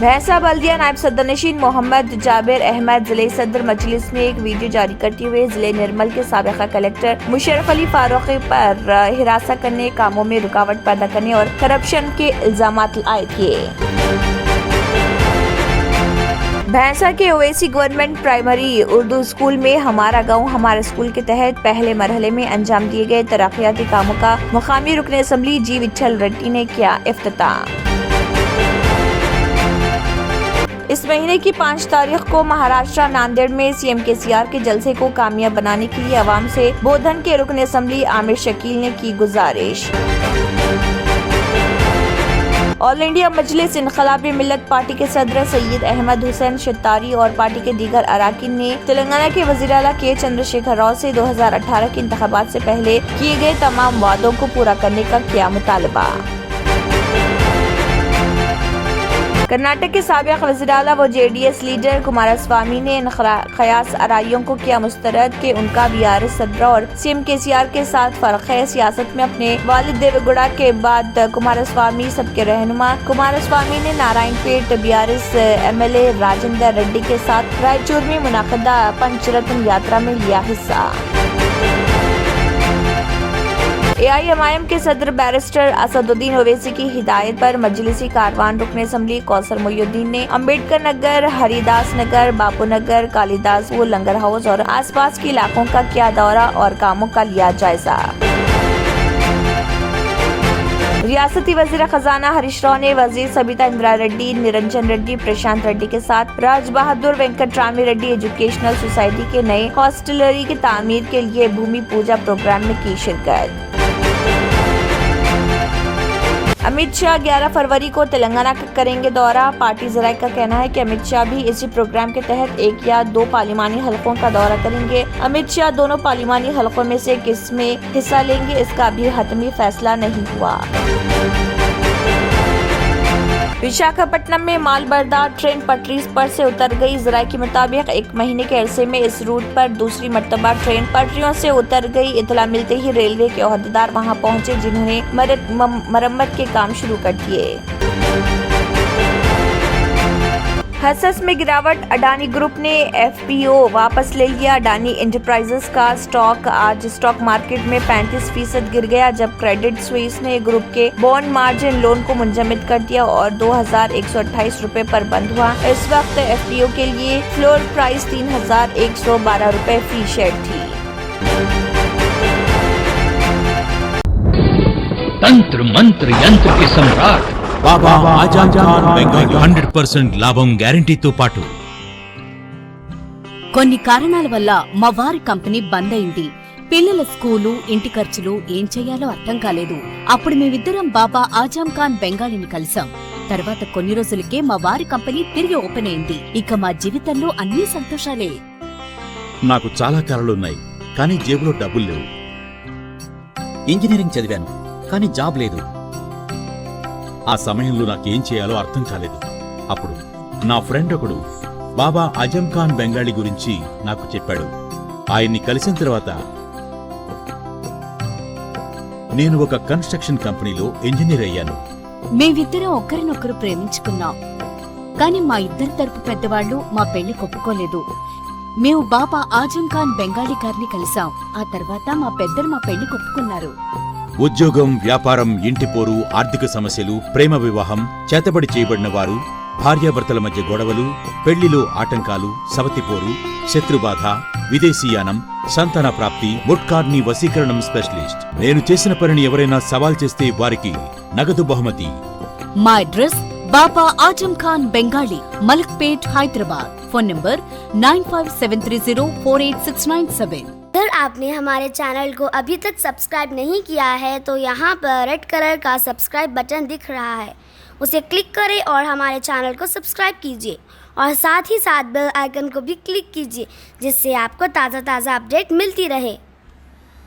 भैंसा बल्दिया नायब सदरनशीन मोहम्मद जाबिर अहमद जिले सदर मजलिस ने एक वीडियो जारी करते हुए जिले निर्मल के साबिका कलेक्टर मुशर्रफ अली फारूकी पर हिरासत करने, कामों में रुकावट पैदा करने और करप्शन के इल्जामात आए थे। भैंसा के Owaisi government primary Urdu school में हमारा गांव हमारा स्कूल के तहत पहले मरहले में अंजाम दिए गए तरक्याती कामों का मुकामी रुकन असम्बली जी विठल रेड्डी ने किया इफ्तिताह। इस महीने की 5 तारीख को महाराष्ट्र नांदेड़ में सीएम केसीआर के जलसे को कामयाब बनाने के लिए अवाम से बोधन के रुकन असम्बली आमिर शकील ने की गुजारिश। ऑल इंडिया मजलिस इनकलाबी मिल्लत पार्टी के सदर सैयद अहमद हुसैन शतारी और पार्टी के दीगर अराकीन ने तेलंगाना के वजीर आला के चंद्रशेखर राव से 2018 के इंतखाबात से पहले किए गए तमाम वादों को पूरा करने का किया मुतालबा। कर्नाटक के साबिक वज़ीर आला व जेडीएस लीडर कुमारस्वामी ने इन क़यास आराइयों को किया मुस्तरद कि उनका बीआरएस सदर और सीएम केसीआर के साथ फर्क है। सियासत में अपने वालिद देवेगौड़ा के बाद कुमारस्वामी सबके रहनुमा। कुमारस्वामी ने नारायणपेट बीआरएस एमएलए राजेंद्र रेड्डी के साथ रायचूर में मुनाक़िदा पंचरत्न यात्रा में लिया हिस्सा। एआईएमआईएम के सदर बैरिस्टर असदुद्दीन ओवैसी की हिदायत पर मजलिसी कारवान रुकन असम्बली कौसर मोइनुद्दीन ने अम्बेडकर नगर, हरिदास नगर, बापू नगर, कालिदासपुर, लंगर हाउस और आसपास के इलाकों का किया दौरा और कामों का लिया जायजा। रियासती वजीर खजाना हरीश राव ने वजीर सबिता इंदिरा रेड्डी, निरंजन रेड्डी, प्रशांत रेड्डी के साथ राज बहादुर वेंकटरामी रेड्डी एजुकेशनल सोसाइटी के नए हॉस्टलरी की तामीर के लिए भूमि पूजा प्रोग्राम में की शिरकत। अमित शाह 11 फरवरी को तेलंगाना का करेंगे दौरा। पार्टी जराये का कहना है कि अमित शाह भी इसी प्रोग्राम के तहत 1 या 2 पार्लिमानी हलकों का दौरा करेंगे। अमित शाह दोनों पार्लिमानी हलकों में से किस में हिस्सा लेंगे, इसका अभी हतमी फैसला नहीं हुआ। विशाखापट्टनम में मालबरदार ट्रेन पटरी पर से उतर गई। जराये के मुताबिक 1 महीने के अरसे में इस रूट पर दूसरी मर्तबा ट्रेन पटरियों से उतर गई। इतला मिलते ही रेलवे के ओहदेदार वहां पहुंचे, जिन्होंने मरम्मत के काम शुरू कर दिए। हसस में गिरावट, अडानी ग्रुप ने एफपीओ वापस ले लिया। अडानी एंटरप्राइजेस का स्टॉक आज स्टॉक मार्केट में 35% गिर गया, जब क्रेडिट स्विस ने ग्रुप के बॉन्ड मार्जिन लोन को मुंजमद कर दिया और 2128 रुपए पर बंद हुआ। इस वक्त एफपीओ के लिए फ्लोर प्राइस 3112 रुपए फी शेयर थी। तंत्र मंत्र यंत्र के सम्राट బాబా ఆజం ఖాన్ బెంగాలీ 100% లాభం గ్యారంటీతో పాటు. కొన్ని కారణాల వల్ల మా వారి కంపెనీ బంద్ అయింది. పిల్లల స్కూలు, ఇంటి ఖర్చులు ఏం చెయ్యాలో అర్థం కాలేదు. అప్పుడు మేమిద్దరం బాబా ఆజం ఖాన్ బెంగాలీని కలిసాం. తర్వాత కొన్ని రోజులకే మా వారి కంపెనీ తిరిగి ఓపెన్ అయింది. ఇక మా జీవితంలో అన్ని సంతోషాలే. నాకు చాలా కలలున్నాయి, కానీ జేబులో డబ్బులు లేవు. ఇంజనీరింగ్ చదివాను, కానీ జాబ్ లేదు. ఆ సమయంలో నాకేం చేయాలో అర్థం కాలేదు. అప్పుడు నా ఫ్రెండ్ ఒకడు బాబా ఆజం ఖాన్ బెంగాలీ గురించి నాకు చెప్పాడు. ఆయన్ని కలిసిన తర్వాత నేను ఒక కన్స్ట్రక్షన్ కంపెనీలో ఇంజనీర్ అయ్యాను. మేమిద్దరం ఒకరినొకరు ప్రేమించుకున్నాం, కానీ మా ఇద్దరి తరపు పెద్దవాళ్లు మా పెళ్లి ఒప్పుకోలేదు. మేము బాబా ఆజం ఖాన్ బెంగాలీ గారిని కలిసాం. ఆ తర్వాత మా పెద్దలు మా పెళ్లి ఒప్పుకున్నారు. ఉద్యోగం, వ్యాపారం, ఇంటి పోరు, ఆర్థిక సమస్యలు, ప్రేమ వివాహం, చేతబడి చేయబడిన వారు, భార్యాభర్తల మధ్య గొడవలు, పెళ్లిలో ఆటంకాలు, సవతిపోరు, శత్రుబాధ, విదేశీయానం, సంతాన ప్రాప్తి, ముట్కార్ని వశీకరణం స్పెషలిస్ట్. నేను చేసిన పనిని ఎవరైనా సవాల్ చేస్తే వారికి నగదు బహుమతి. మా address Baba Azam Khan Bengali, Malakpet, Hyderabad. Phone number 9573048697। अगर आपने हमारे चैनल को अभी तक सब्सक्राइब नहीं किया है तो यहाँ पर रेड कलर का सब्सक्राइब बटन दिख रहा है, उसे क्लिक करें और हमारे चैनल को सब्सक्राइब कीजिए और साथ ही साथ बेल आइकन को भी क्लिक कीजिए, जिससे आपको ताज़ा अपडेट मिलती रहे।